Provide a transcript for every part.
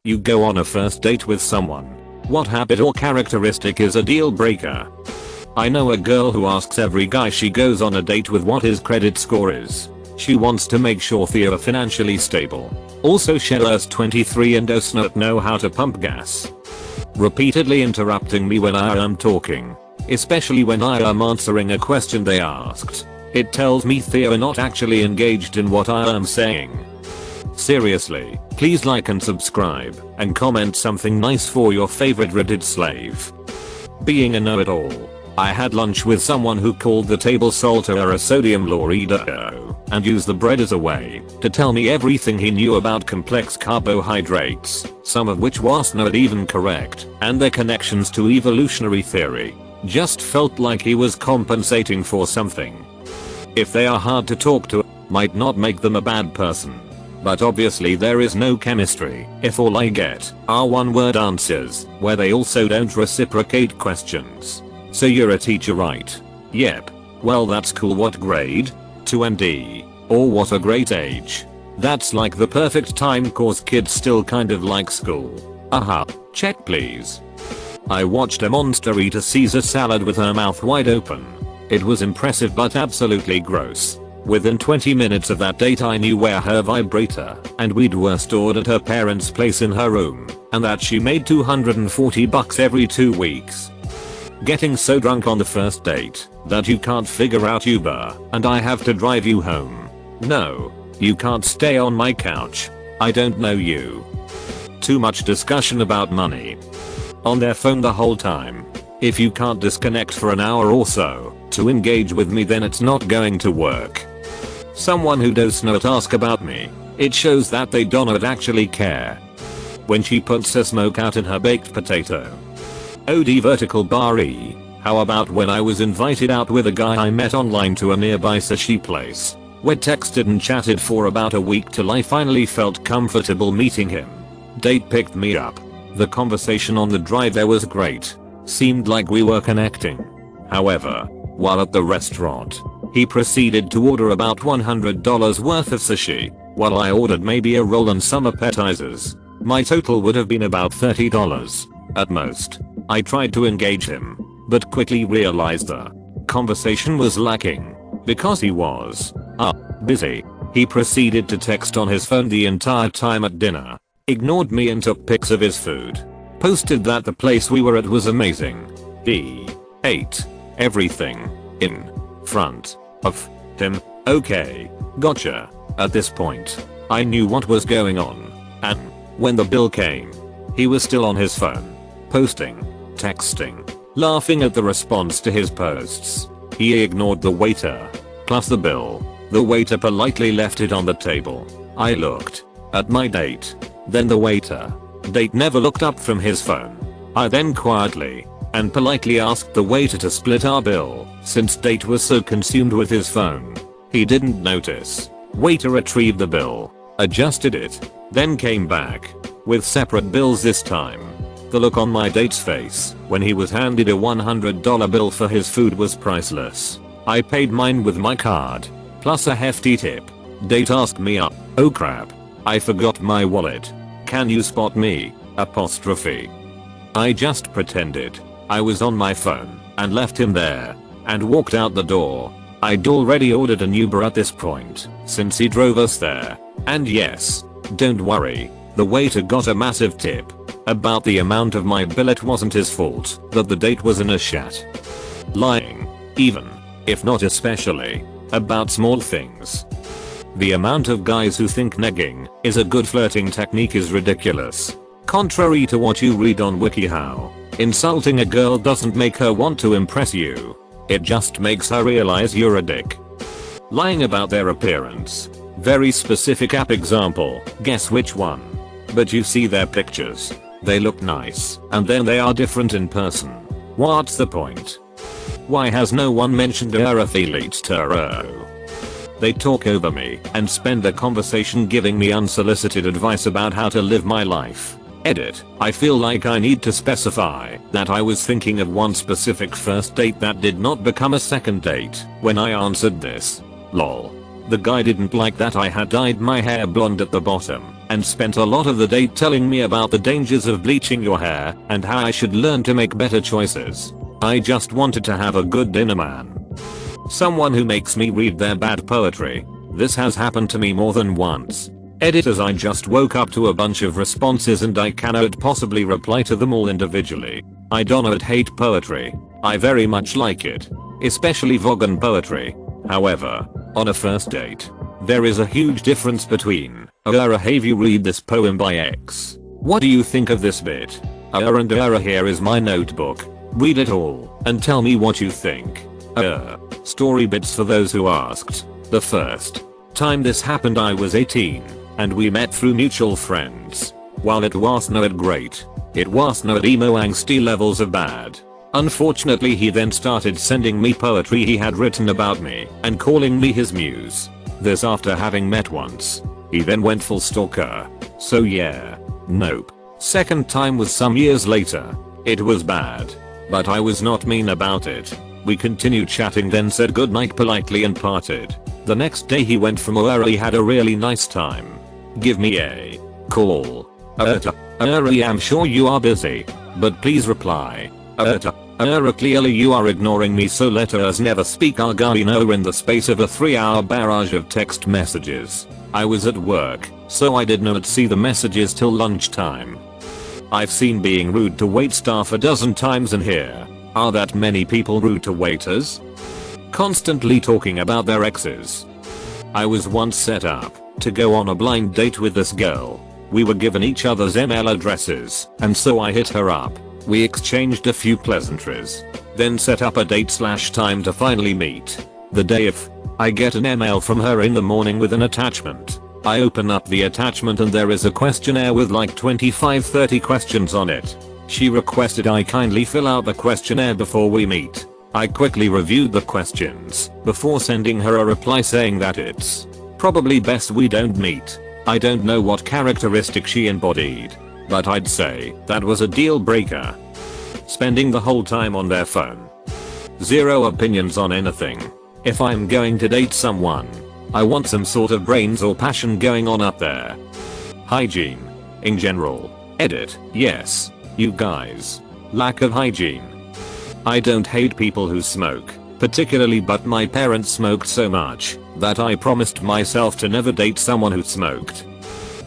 You go on a first date with someone. What habit or characteristic is a deal breaker? I know a girl who asks every guy she goes on a date with what his credit score is. She wants to make sure they are financially stable. Also Sheller's 23 and does not know how to pump gas. Repeatedly interrupting me when I am talking. Especially when I am answering a question they asked. It tells me they are not actually engaged in what I am saying. Seriously, please like and subscribe, and comment something nice for your favorite Reddit slave. Being a know-it-all. I had lunch with someone who called the table salt a sodium lauredo and used the bread as a way to tell me everything he knew about complex carbohydrates, some of which was not even correct, and their connections to evolutionary theory. Just felt like he was compensating for something. If they are hard to talk to, might not make them a bad person. But obviously there is no chemistry if all I get are one-word answers where they also don't reciprocate questions. So you're a teacher, right? Yep. Well, that's cool. What grade? 2 and D. Or what a great age. That's like the perfect time cause kids still kind of like school. Aha. Check please. I watched a monster eat a Caesar salad with her mouth wide open. It was impressive but absolutely gross. Within 20 minutes of that date I knew where her vibrator and weed were stored at her parents' place in her room, and that she made $240 every 2 weeks. Getting so drunk on the first date that you can't figure out Uber and I have to drive you home. No, you can't stay on my couch. I don't know you. Too much discussion about money. On their phone the whole time. If you can't disconnect for an hour or so to engage with me, then it's not going to work. Someone who does not ask about me. It shows that they do not actually care. When she puts a smoke out in her baked potato. OD vertical bar E. How about when I was invited out with a guy I met online to a nearby sushi place? We texted and chatted for about a week till I finally felt comfortable meeting him. Date picked me up. The conversation on the drive there was great. Seemed like we were connecting. However, while at the restaurant, he proceeded to order about $100 worth of sushi, while I ordered maybe a roll and some appetizers. My total would have been about $30. At most. I tried to engage him, but quickly realized the conversation was lacking because he was busy. He proceeded to text on his phone the entire time at dinner, ignored me and took pics of his food. Posted that the place we were at was amazing. He ate everything in front of him. Okay, gotcha. At this point, I knew what was going on, and when the bill came, he was still on his phone. Posting, texting, laughing at the response to his posts. He ignored the waiter, plus the bill. The waiter politely left it on the table. I looked at my date, then the waiter. Date never looked up from his phone. I then quietly and politely asked the waiter to split our bill, since date was so consumed with his phone. He didn't notice. Waiter retrieved the bill, adjusted it, then came back with separate bills this time. The look on my date's face when he was handed a $100 bill for his food was priceless. I paid mine with my card, plus a hefty tip. Date asked me up, oh crap, I forgot my wallet. Can you spot me? Apostrophe. I just pretended I was on my phone and left him there and walked out the door. I'd already ordered an Uber at this point since he drove us there. And yes, don't worry, the waiter got a massive tip. About the amount of my bill, it wasn't his fault that the date was in a shat. Lying, even, if not especially, about small things. The amount of guys who think negging is a good flirting technique is ridiculous. Contrary to what you read on WikiHow, insulting a girl doesn't make her want to impress you. It just makes her realize you're a dick. Lying about their appearance. Very specific app example, guess which one? But you see their pictures. They look nice, and then they are different in person. What's the point? Why has no one mentioned Arathelites Taro? They talk over me and spend the conversation giving me unsolicited advice about how to live my life. Edit. I feel like I need to specify that I was thinking of one specific first date that did not become a second date when I answered this. Lol. The guy didn't like that I had dyed my hair blonde at the bottom and spent a lot of the date telling me about the dangers of bleaching your hair and how I should learn to make better choices. I just wanted to have a good dinner, man. Someone who makes me read their bad poetry. This has happened to me more than once. Editors, I just woke up to a bunch of responses and I cannot possibly reply to them all individually. I don't hate poetry. I very much like it. Especially vegan poetry. However, on a first date, there is a huge difference between have you read this poem by X? What do you think of this bit? And here is my notebook. Read it all and tell me what you think. Story bits for those who asked. The first time this happened I was 18 and we met through mutual friends. While it was not great, it was not emo angsty levels of bad. Unfortunately he then started sending me poetry he had written about me and calling me his muse. This after having met once. He then went full stalker. So yeah. Nope. Second time was some years later. It was bad. But I was not mean about it. We continued chatting, then said goodnight politely and parted. The next day he went from where he had a really nice time. Give me a call. I'm sure you are busy, but please reply. Clearly you are ignoring me, so let us never speak again. In the space of a 3-hour barrage of text messages. I was at work, so I did not see the messages till lunchtime. I've seen being rude to wait staff a dozen times, and here are that many people rude to waiters? Constantly talking about their exes. I was once set up to go on a blind date with this girl. We were given each other's email addresses, and so I hit her up. We exchanged a few pleasantries, then set up a date/time to finally meet. The day of, I get an email from her in the morning with an attachment. I open up the attachment and there is a questionnaire with like 25-30 questions on it. She requested I kindly fill out the questionnaire before we meet. I quickly reviewed the questions before sending her a reply saying that it's probably best we don't meet. I don't know what characteristic she embodied, but I'd say that was a deal breaker. Spending the whole time on their phone. Zero opinions on anything. If I'm going to date someone, I want some sort of brains or passion going on up there. Hygiene. In general. Edit. Yes. You guys. Lack of hygiene. I don't hate people who smoke, particularly, but my parents smoked so much that I promised myself to never date someone who smoked.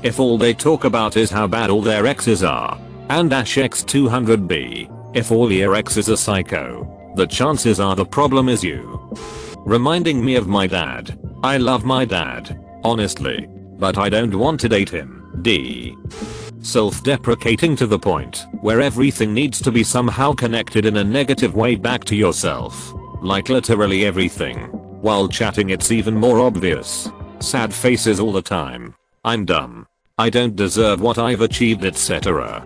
If all they talk about is how bad all their exes are, and X200B, if all your exes are psycho, the chances are the problem is you. Reminding me of my dad. I love my dad, honestly, but I don't want to date him. D. Self-deprecating to the point where everything needs to be somehow connected in a negative way back to yourself. Like literally everything. While chatting it's even more obvious. Sad faces all the time. I'm dumb. I don't deserve what I've achieved, etc.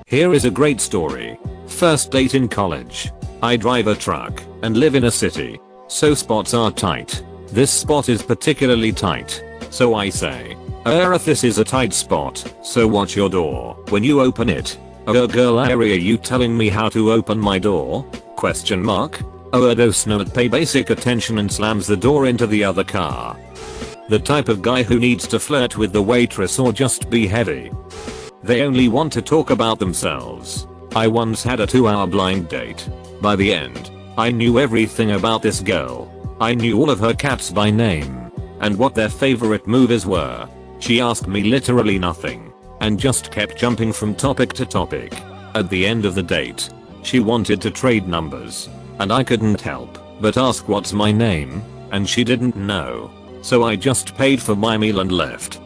Here is a great story. First date in college. I drive a truck and live in a city, so spots are tight. This spot is particularly tight, so I say, this is a tight spot, so watch your door when you open it. Girl, are you telling me how to open my door? Question mark. Does not pay basic attention and slams the door into the other car. The type of guy who needs to flirt with the waitress or just be heavy. They only want to talk about themselves. I once had a 2-hour blind date. By the end, I knew everything about this girl. I knew all of her cats by name and what their favorite movies were. She asked me literally nothing and just kept jumping from topic to topic. At the end of the date, she wanted to trade numbers and I couldn't help but ask what's my name, and she didn't know. So I just paid for my meal and left.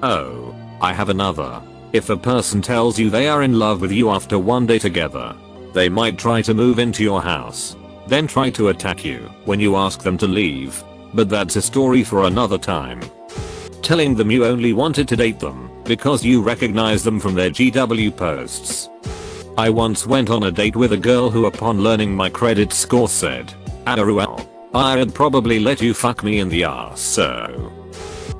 Oh, I have another. If a person tells you they are in love with you after one day together, they might try to move into your house, then try to attack you when you ask them to leave. But that's a story for another time. Telling them you only wanted to date them because you recognize them from their GW posts. I once went on a date with a girl who, upon learning my credit score, said, "Well, I'd probably let you fuck me in the ass, so."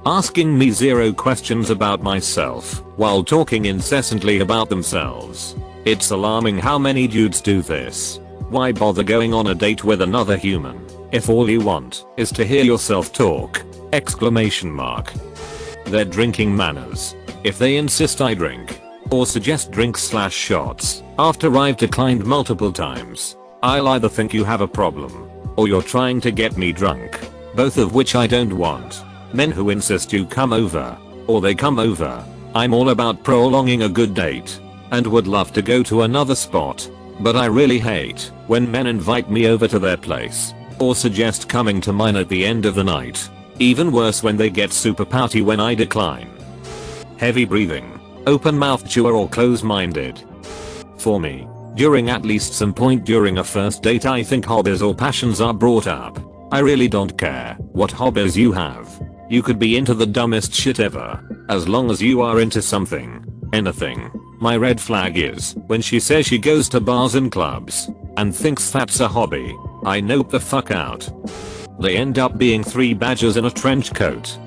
Asking me zero questions about myself while talking incessantly about themselves. It's alarming how many dudes do this. Why bother going on a date with another human if all you want is to hear yourself talk? Exclamation mark. their drinking manners. If they insist I drink, or suggest drinks/shots, after I've declined multiple times, I'll either think you have a problem, or you're trying to get me drunk, both of which I don't want. Men who insist you come over, or they come over. I'm all about prolonging a good date, and would love to go to another spot, but I really hate when men invite me over to their place, or suggest coming to mine at the end of the night. Even worse when they get super pouty when I decline. Heavy breathing, open mouth chewer or close-minded. For me, during at least some point during a first date I think hobbies or passions are brought up. I really don't care what hobbies you have. You could be into the dumbest shit ever, as long as you are into something, anything. My red flag is when she says she goes to bars and clubs, and thinks that's a hobby. I nope the fuck out. They end up being 3 badgers in a trench coat.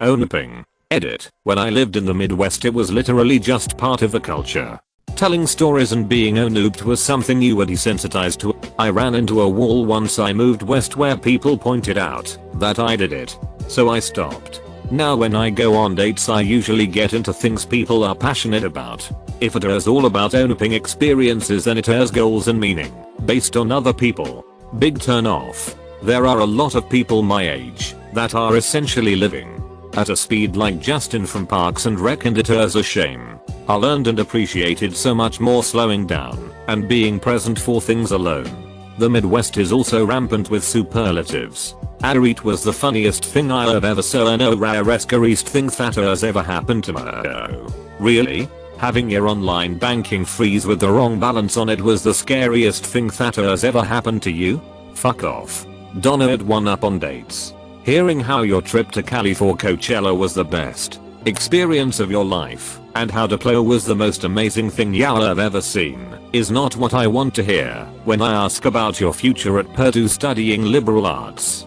Onoping. Edit. When I lived in the Midwest it was literally just part of the culture. Telling stories and being onooped was something you were desensitized to. I ran into a wall once I moved west where people pointed out that I did it, so I stopped. Now when I go on dates I usually get into things people are passionate about. If it is all about onooping experiences then it has goals and meaning, based on other people. Big turn off. There are a lot of people my age that are essentially living at a speed like Justin from Parks and Rec, and it is a shame. I learned and appreciated so much more slowing down and being present for things alone. The Midwest is also rampant with superlatives. AskReddit was the funniest thing I have ever saw, and rarest thing that has ever happened to me. Really? Having your online banking freeze with the wrong balance on it was the scariest thing that has ever happened to you? Fuck off. Donna at 1UP on dates. Hearing how your trip to Cali for Coachella was the best experience of your life, and how Diplo was the most amazing thing y'all have ever seen, is not what I want to hear when I ask about your future at Purdue studying liberal arts.